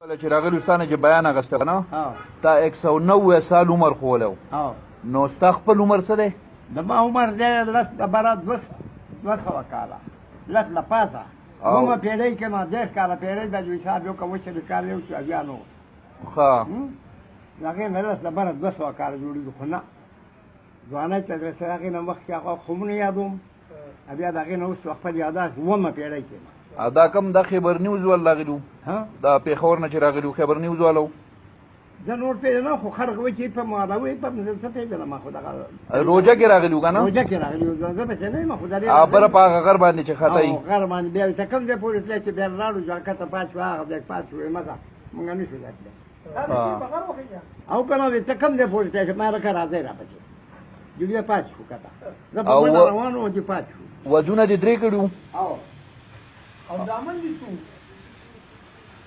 کله چې راغلی استانه چې بیان اغسته نه تا 190 سال عمر خولو نو ستا خپل عمر څه دی؟ د ما عمر دی لس دبره 200 کاله لس نه پاسه کومه پیړۍ کې ما 10 کاله پیړۍ د حساب یو کوم چې کار یو چې بیا نو هغې نه لس دبره 200 کاله جوړېږي خو نه ځوانۍ ته د هغې نه مخکې هغه خوبونه یادوم بیا د هغې نه اوس خپل یاداشت اوومه پیړۍ کې دا کوم د خبر نیوز ول راغلو دا پیښور نه چې راغلو خبر نیوز والو زه نور پیژنم خو خلک وایي چې په مالوي په څه پیژنم خو دغه روژه کې راغلو که نه روژه کې راغلي زه پسې نه یم خو بله په هغه غر باندې چې خطایي غر باندې بیا ته کوم ځای پورې تللی چې بیا لاړو جاکته پات شو هغه ځای پات شو مزه مونږ نه شو تللی او که نه ته کوم ځای پورې تللی چې ما لکه راځئ راپسې جوړیا پات شو کته زه په بله روان وم چې پات شو ودونه دې درې کړي او دامن دي څو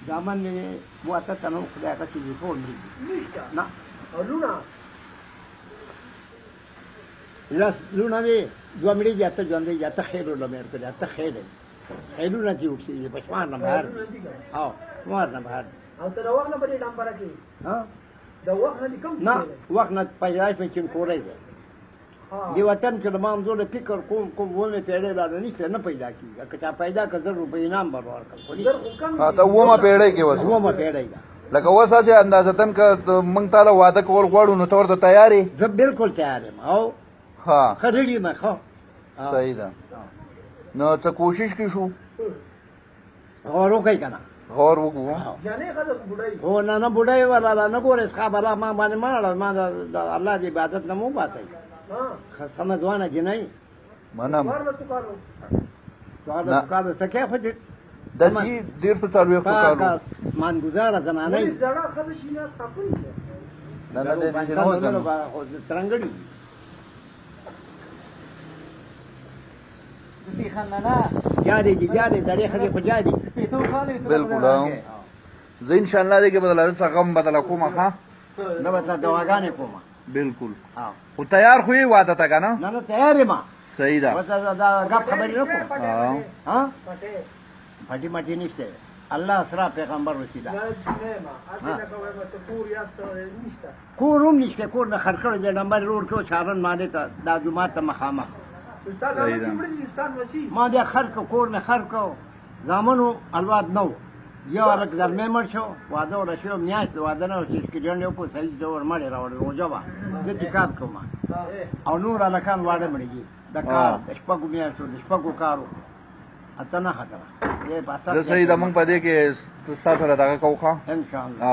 دامن مې واته ته نو خدای هغه چې ټول نشته نه او لونه لونه مې دوه مړي دي اته ژوندۍ دي اته خیرونه مې ورکړي اته خیرونه چې اوښتي دي په شمار نه بهر او شمار نه بهر او ته د وخت نه په دې ډمپره کې د وخت نه دي کوم نه وخت نه پیدایش مې چینکوری دی دی وطن کې د ما همزوله فکر کوم اوومې پیړۍ لا نشته نه پیدا کېږي که چا پیدا که 1000 روپۍ انعام به ورکړم ته اوومه پیړۍ کې اوس اوومه پیړۍ ده لکه اوس هسې اندازتن که موږ تاله واده کول غواړو نو ته ورته تیار یې زه بالکل تیار یم او ښه ریډي یم ښه صحیح ده نو څه کوشش کې شو غور وکړئ که نه غور وکړو هو نه نه بوډۍ ولا نه ګورې څښا بلا ما باندې مه اړه ما د الله د عبادت نه مه وباسئ سمه ځوانه جنۍ منم څوارلس کاله څه کې خو چې داسې 150 کالو مانګزاره زنانۍ نه نه داسې نه وځم ترنګړي جاري دي جاري دړې ښځې خو جاري بالکل زه انشاءالله دې کې بدله څه غم بدله کومه ښه نه به ته دواګانې کومه بالکل خو تیار خو یې واده ته که نه نه نه تیار یم صحیح ده دا ګپ خبرې نه کوم پټي مټي نشته الله سره پیغمبر وسیله کور هم نشته کور نه خر کړی دی نمبر روډ کې چارن مالې ته دا جومات ته مخامخ ما بیا خر کو کور مې خر کو زامنو الواد نو یو هلک زلمی مړ شو واده وله شو میاشت واده نه و چې سکرټ یو په صحیح ډول مړې راوړې روژه وه زه چې کار کوم او نور هلکان واړه مړي دي د کار د شپږو میاشتو د شپږو کارو اته نه خطره زه صحیح ده مونږ په دې کې ستا سره دغه کوو ښه انشاءالله